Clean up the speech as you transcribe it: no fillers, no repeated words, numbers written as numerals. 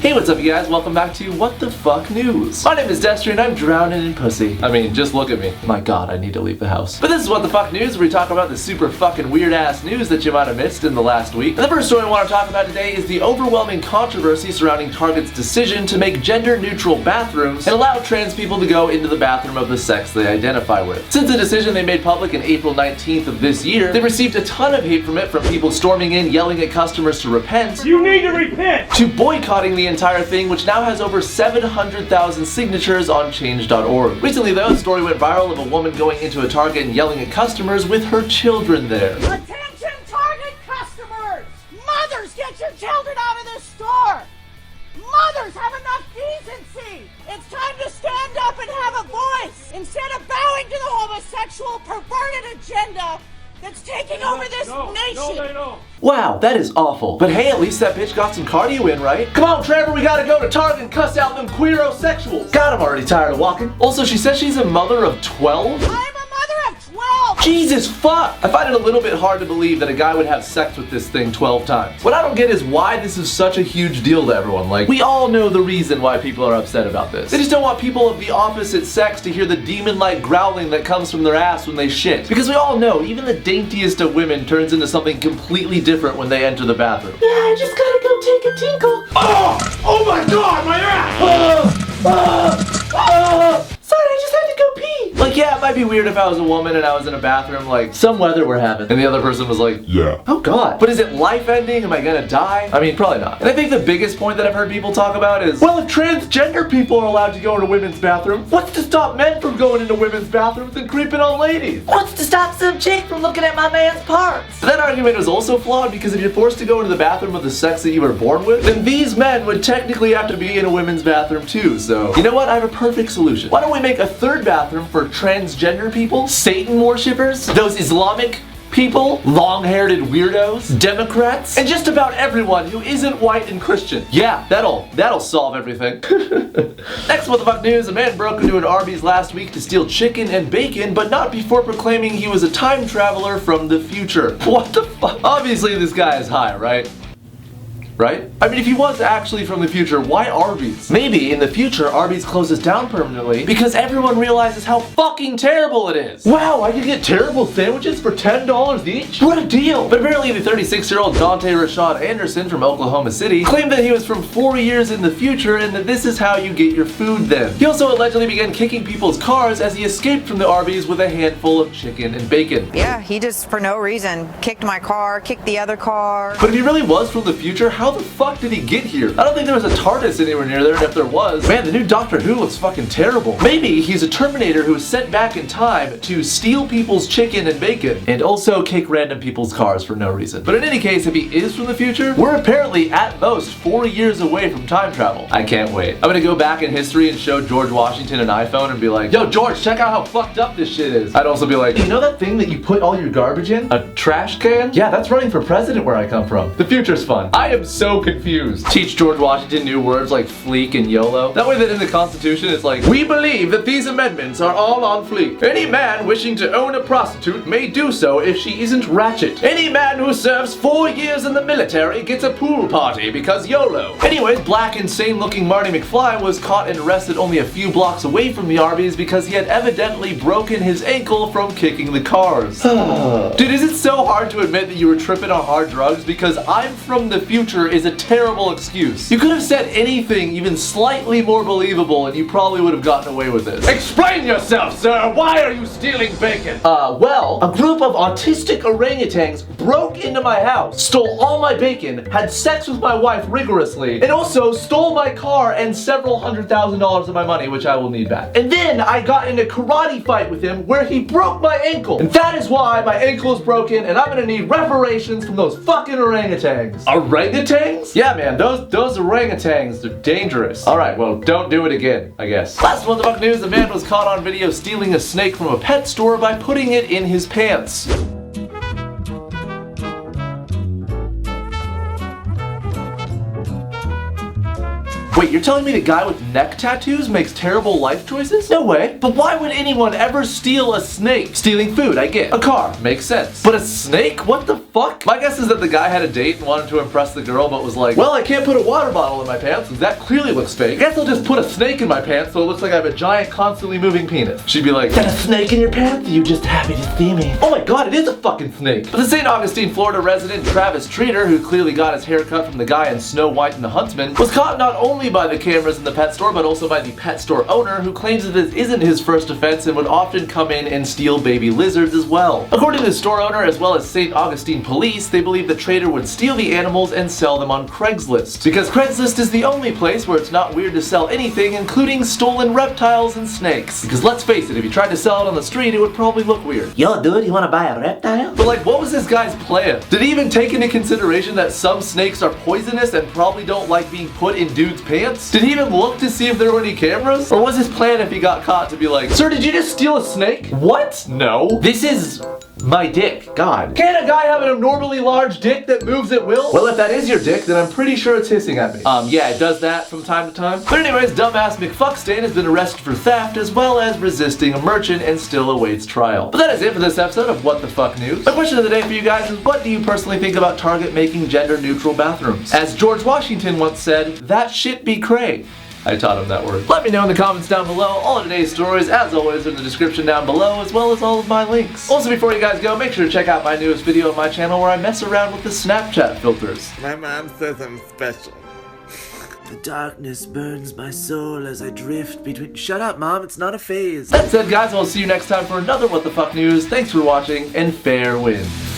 Hey, what's up you guys? Welcome back to What the Fuck News. My name is Destery and I'm drowning in pussy. I mean, just look at me. My god, I need to leave the house. But this is What the Fuck News, where we talk about the super fucking weird ass news that you might have missed in the last week. And the first story I want to talk about today is the overwhelming controversy surrounding Target's decision to make gender-neutral bathrooms and allow trans people to go into the bathroom of the sex they identify with. Since the decision they made public in April 19th of this year, they received a ton of hate from it, from people storming in yelling at customers to repent. You need to repent! To boycotting the entire thing, which now has over 700,000 signatures on change.org. Recently though, a story went viral of a woman going into a Target and yelling at customers with her children there. Attention Target customers! Mothers, get your children out of this store! Mothers, have enough decency! It's time to stand up and have a voice instead of bowing to the homosexual perverted agenda that's taking over this nation! No, they don't. Wow, that is awful. But hey, at least that bitch got some cardio in, right? Come on, Trevor, we gotta go to Target and cuss out them queerosexuals. God, I'm already tired of walking. Also, she says she's a mother of 12? I'm a mother of 12! Jesus fuck! I find it a little bit hard to believe that a guy would have sex with this thing 12 times. What I don't get is why this is such a huge deal to everyone. Like, we all know the reason why people are upset about this. They just don't want people of the opposite sex to hear the demon-like growling that comes from their ass when they shit. Because we all know, even the daintiest of women turns into something completely different when they enter the bathroom. Yeah, I just gotta go take a tinkle. Oh my god, my ass! Sorry, I just had to go pee. Like, yeah, it might be weird if I was a woman and I was in a bathroom, like, some weather we're having, and the other person was like, Yeah. oh god. But is it life-ending? Am I gonna die? I mean, probably not. And I think the biggest point that I've heard people talk about is, well, if transgender people are allowed to go into women's bathrooms, what's to stop men from going into women's bathrooms and creeping on ladies? What's to stop some chick from looking at my man's parts? But that argument is also flawed, because if you're forced to go into the bathroom of the sex that you were born with, then these men would technically have to be in a women's bathroom too. So, you know what? I have a perfect solution. Why don't we make a third bathroom for transgender people, Satan worshippers, those Islamic people, long-haired weirdos, Democrats, and just about everyone who isn't white and Christian. Yeah, that'll solve everything. Next What the Fuck News, a man broke into an Arby's last week to steal chicken and bacon, but not before proclaiming he was a time traveler from the future. What the fuck? Obviously this guy is high, right? Right? I mean, if he was actually from the future, why Arby's? Maybe in the future, Arby's closes down permanently because everyone realizes how fucking terrible it is. Wow, I can get terrible sandwiches for $10 each? What a deal! But apparently the 36-year-old Dante Rashad Anderson from Oklahoma City claimed that he was from 4 years in the future and that this is how you get your food then. He also allegedly began kicking people's cars as he escaped from the Arby's with a handful of chicken and bacon. Yeah, he just, for no reason, kicked my car, kicked the other car. But if he really was from the future, how the fuck did he get here? I don't think there was a TARDIS anywhere near there, and if there was, man, the new Doctor Who looks fucking terrible. Maybe he's a Terminator who was sent back in time to steal people's chicken and bacon, and also kick random people's cars for no reason. But in any case, if he is from the future, we're apparently at most 4 years away from time travel. I can't wait. I'm gonna go back in history and show George Washington an iPhone and be like, yo, George, check out how fucked up this shit is. I'd also be like, you know that thing that you put all your garbage in? A trash can? Yeah, that's running for president where I come from. The future's fun. I am so confused. Teach George Washington new words like fleek and YOLO. That way that in the Constitution it's like, we believe that these amendments are all on fleek. Any man wishing to own a prostitute may do so if she isn't ratchet. Any man who serves 4 years in the military gets a pool party because YOLO. Anyways, black insane looking Marty McFly was caught and arrested only a few blocks away from the Arby's because he had evidently broken his ankle from kicking the cars. Dude, is it so hard to admit that you were tripping on hard drugs? Because I'm from the future is a terrible excuse. You could have said anything even slightly more believable and you probably would have gotten away with it. Explain yourself, sir! Why are you stealing bacon? Well, a group of autistic orangutans broke into my house, stole all my bacon, had sex with my wife rigorously, and also stole my car and several $100,000 of my money, which I will need back. And then I got in a karate fight with him where he broke my ankle. And that is why my ankle is broken and I'm gonna need reparations from those fucking orangutans. Orangutans? Yeah, man, those orangutans, they're dangerous. Alright, well, don't do it again, I guess. Last What the Fuck News, a man was caught on video stealing a snake from a pet store by putting it in his pants. Wait, you're telling me the guy with neck tattoos makes terrible life choices? No way. But why would anyone ever steal a snake? Stealing food, I get. A car, makes sense. But a snake? What the fuck? My guess is that the guy had a date and wanted to impress the girl, but was like, well, I can't put a water bottle in my pants because that clearly looks fake. I guess I'll just put a snake in my pants so it looks like I have a giant, constantly moving penis. She'd be like, got a snake in your pants? Are you just happy to see me? Oh my god, it is a fucking snake. But the St. Augustine, Florida resident Travis Treater, who clearly got his hair cut from the guy in Snow White and the Huntsman, was caught not only by the cameras in the pet store, but also by the pet store owner, who claims that this isn't his first offense and would often come in and steal baby lizards as well. According to the store owner, as well as St. Augustine police, they believe the trader would steal the animals and sell them on Craigslist. Because Craigslist is the only place where it's not weird to sell anything, including stolen reptiles and snakes. Because let's face it, if you tried to sell it on the street, it would probably look weird. Yo, dude, you wanna buy a reptile? But like, what was this guy's plan? Did he even take into consideration that some snakes are poisonous and probably don't like being put in dudes' pants? Did he even look to see if there were any cameras? Or was his plan, if he got caught, to be like, sir, did you just steal a snake? What? No. This is my dick. God. Can't a guy have an abnormally large dick that moves at will? Well, if that is your dick, then I'm pretty sure it's hissing at me. Yeah, it does that from time to time. But anyways, dumbass McFuckstain has been arrested for theft as well as resisting a merchant and still awaits trial. But that is it for this episode of What the Fuck News. My question of the day for you guys is, what do you personally think about Target making gender-neutral bathrooms? As George Washington once said, that shit be cray. I taught him that word. Let me know in the comments down below. All of today's stories, as always, are in the description down below, as well as all of my links. Also, before you guys go, make sure to check out my newest video on my channel where I mess around with the Snapchat filters. My mom says I'm special. The darkness burns my soul as I drift between— Shut up, Mom, it's not a phase. That said, guys, I'll see you next time for another What the Fuck News. Thanks for watching, and fair winds.